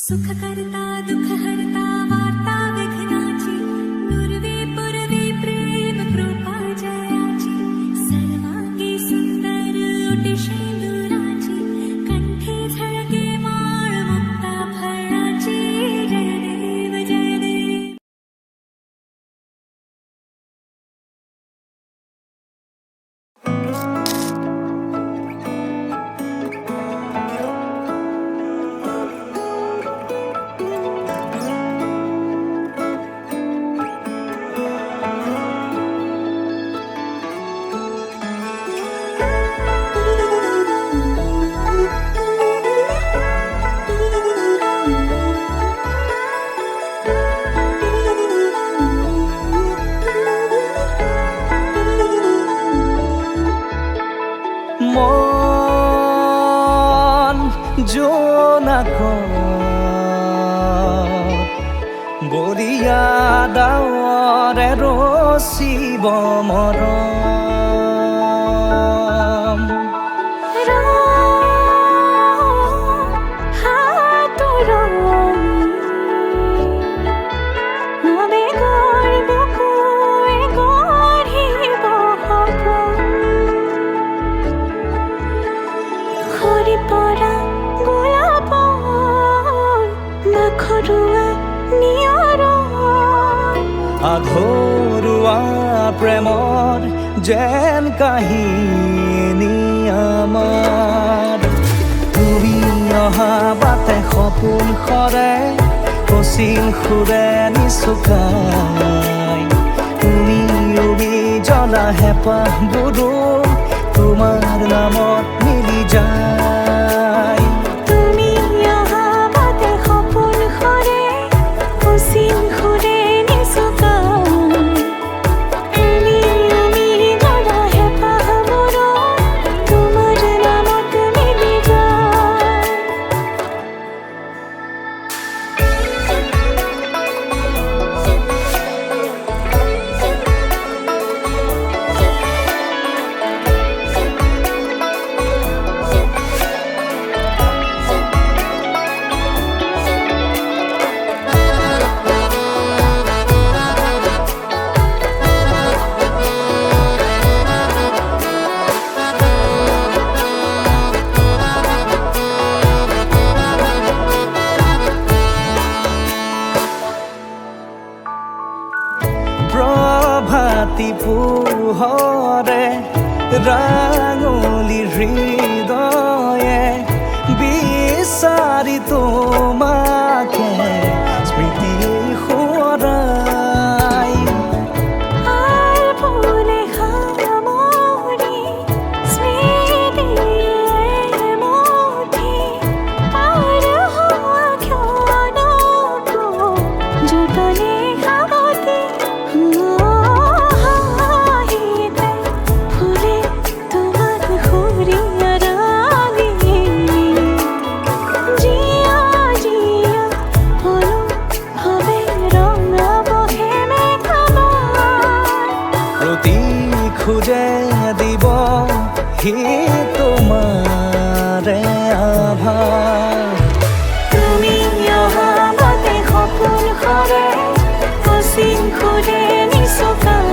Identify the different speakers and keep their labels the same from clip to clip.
Speaker 1: सुख करता दुख हरता वार्ता विघ्नाची पूर्वे पूर्वे प्रेम कृपा जयाची सर्वांगी सुंदर ओटी शेंदुराची कंठी झळके माळ मुक्ता फळाची जय देव जय देव.
Speaker 2: মন জোনাকত বৰিয়া ডাৱৰে ৰচিব মৰম আধৰুৱা প্ৰেমৰ যেন কাহিনী আমাৰ তুমি অহা বাটে সপোন সৰে কচিল সুৰে নিচুকাই তুমি উবি জ্বলা হেঁপাহবোৰো তোমাৰ নামত মিলি যায়. প্ৰভাতী পোহৰে ৰাঙলী হৃদয়ে বিচাৰি তোমাকে স্মৃতি সোঁৱৰাই খুঁজে দিব হি তোমাৰে আভাস
Speaker 1: তুমি অহা বাটে সপোন সৰে কচিল সুৰে নিচুকাই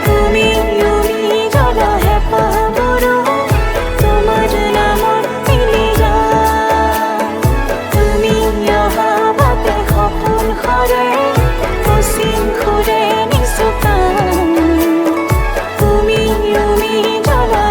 Speaker 1: তুমি উবি জ্বলা হেঁপাহবোৰো তোমাৰ নামত মিলি যায়. তুমি অহা বাটে সপোন সৰে কচিল সুৰে নিচুকাই তুমি জ্বলা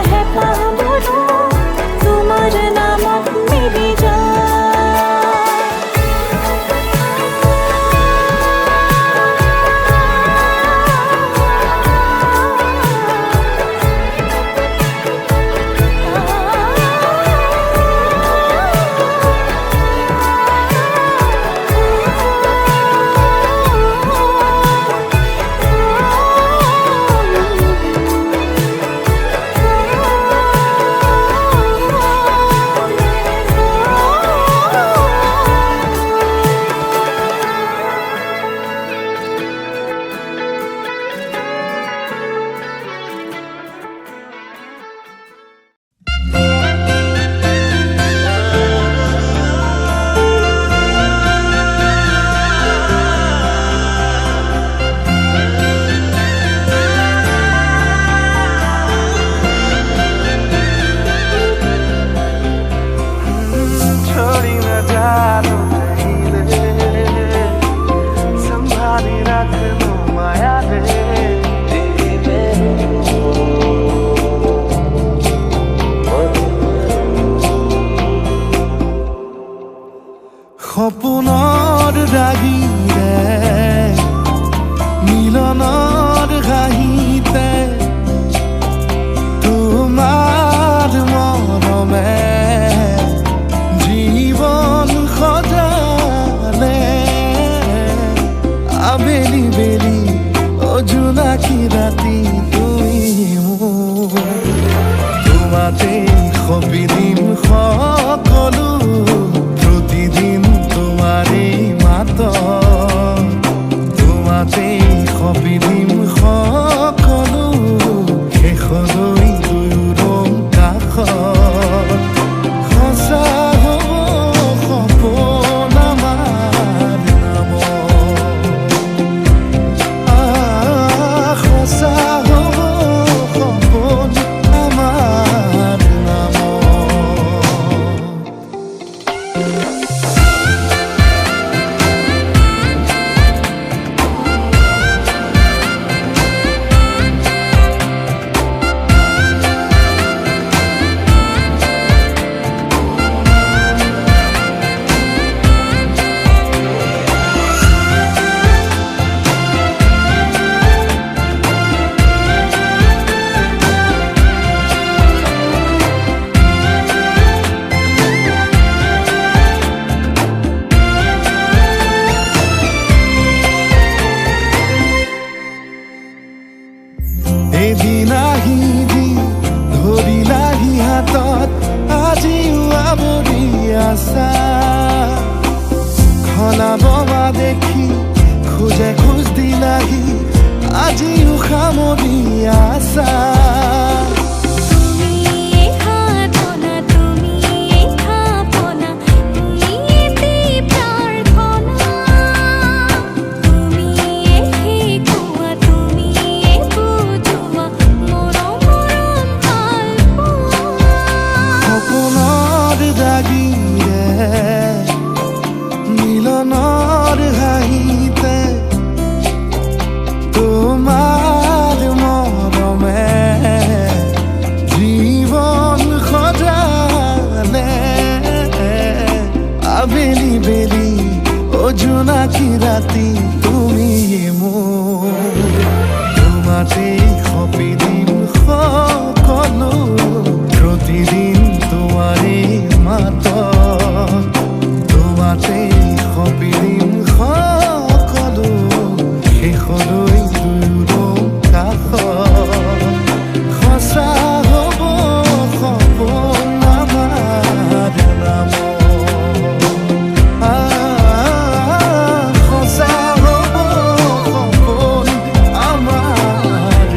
Speaker 3: সপোনৰ ৰাগীৰে মিলনৰ ঘাঁহিতে তোমাৰ মৰমে জীৱন সজালে আবেলি বেলি জোনাকী ৰাতি তুমি মোৰ তোমাতে সপি দিম সকলো প্ৰতিদিন তোমাৰে মাত তোমাতে সপি দিম সকলো শেষলৈ দুয়োৰং কাষত সঁচা হ'ব সপোন আমাৰ নামত সঁচা হ'ব সপোন আমাৰ নামত এদিন আহিবি ধৰিলাহি হাতত আজিও আৱৰি আছা খলাব মা দেখি খোজে খোজ দিলাহি আজিও সামৰি আছা মিলনৰ হাঁহিতে তোমাৰ মৰমে জীৱন সজালে আবেলি বেলি জোনাকী ৰাতি তুমি মোৰ তোমাতে সপি দিম সকলো প্ৰতিদিন তোমাৰে মাত তোমাতে সপি দিম সকলো শেষলৈ দুয়োৰং কাষত সঁচা হ'ব সপোন আমাৰ নামত সঁচা হ'ব সপোন আমাৰ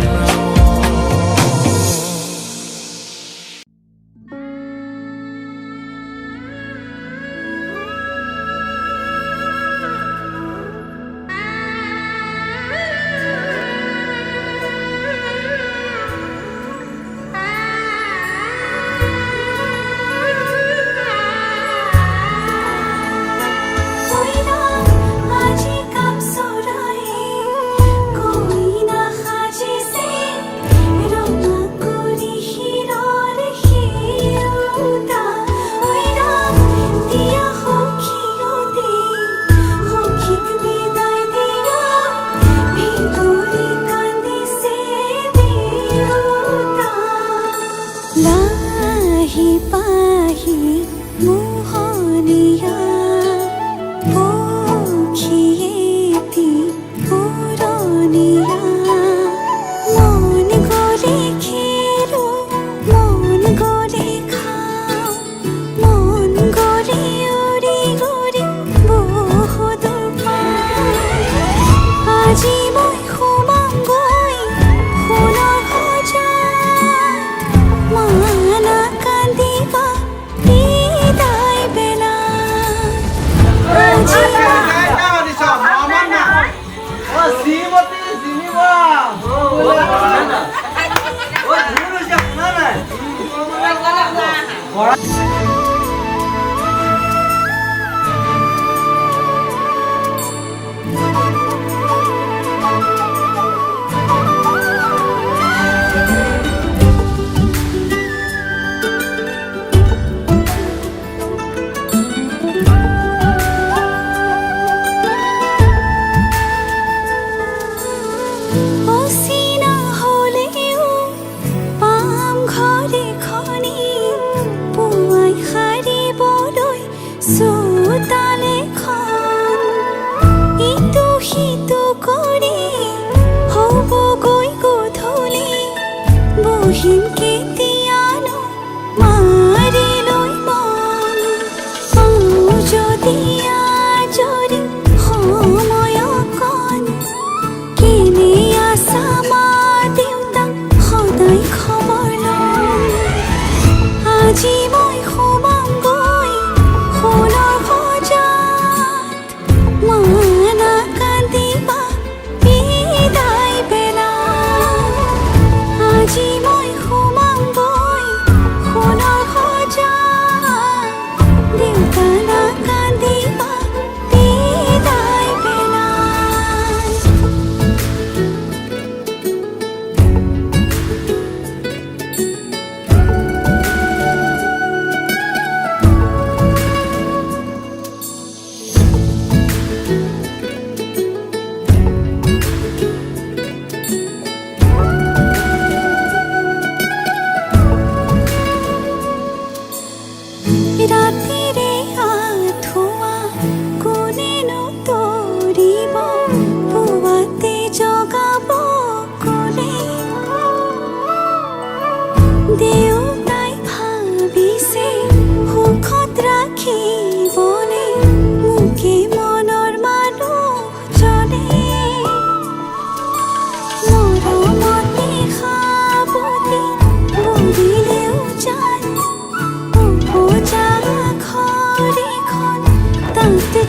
Speaker 1: कोई ना आजी कब सो रहे कोई ना खाजी से रोमा कोरी हिरोर हिरोता कोई ना दिया हो खियोते हो खिक विदाय दिया भितोरी कांदी से दियोता लाही पाही मोहनिया পোখিয়েতি পুরনিয়া মন গড়ে খেলো মন গড়ে খাও মন গড়ে উড়ি গড়ি বহুদূর আজি মই সোমামগৈ সোণৰ সজাত মানা কান্দিবা বিদায় বেলা আজি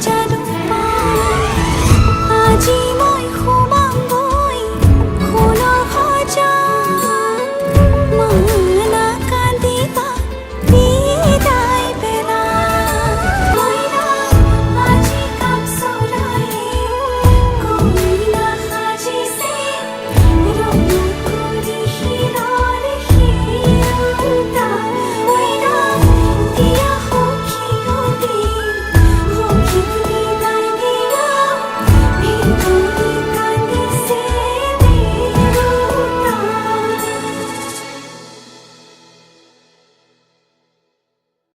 Speaker 1: জানো